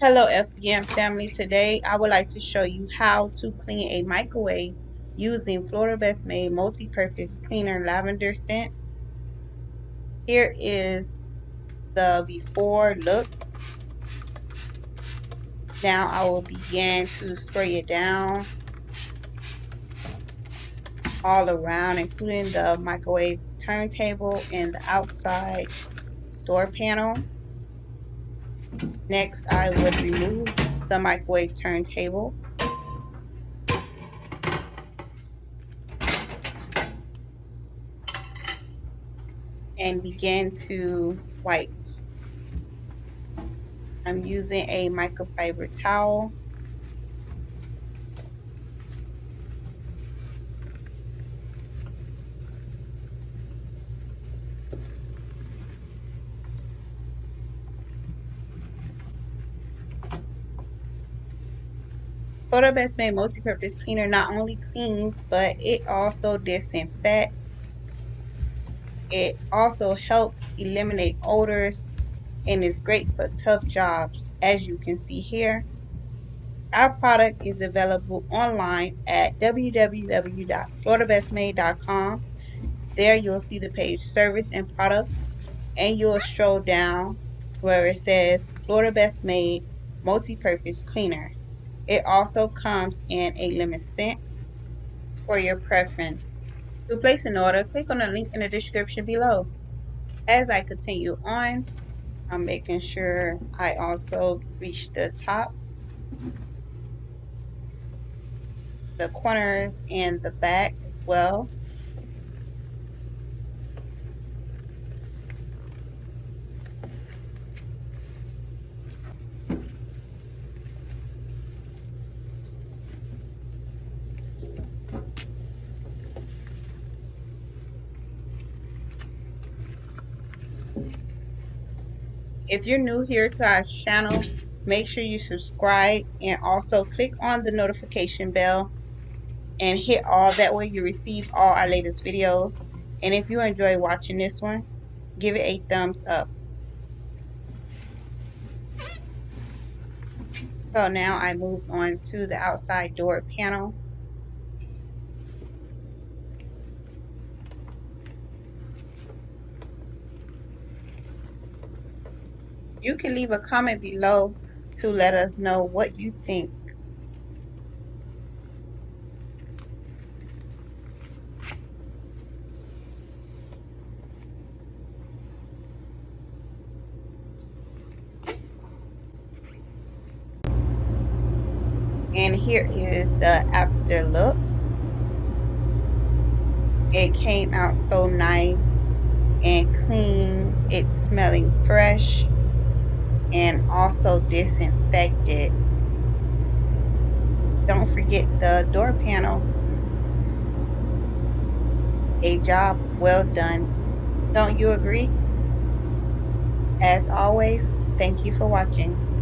Hello FBM family. Today I would like to show you how to clean a microwave using Florida Best Maid multi-purpose cleaner lavender scent. Here is the before look. Now I will begin to spray it down all around, including the microwave turntable and the outside door panel. Next I would remove the microwave turntable and begin to wipe. I'm using a microfiber towel. Florida Best Maid multi-purpose cleaner not only cleans, but it also disinfects. It also helps eliminate odors and is great for tough jobs, as you can see here. Our product is available online at www.floridabestmaid.com. There you'll see the page Service and Products, and you'll scroll down where it says Florida Best Maid multi-purpose cleaner. It also comes in a lemon scent for your preference. To place an order, click on the link in the description below. As I continue on, I'm making sure I also reach the top, the corners, and the back as well. If you're new here to our channel, make sure you subscribe and also click on the notification bell and hit all. That way you receive all our latest videos. And if you enjoy watching this one, give it a thumbs up. So now I move on to the outside door panel. You can leave a comment below to let us know what you think. And here is the after look. It came out so nice and clean. It's smelling fresh and also disinfected. Don't forget the door panel. A job well done. Don't you agree? As always, thank you for watching.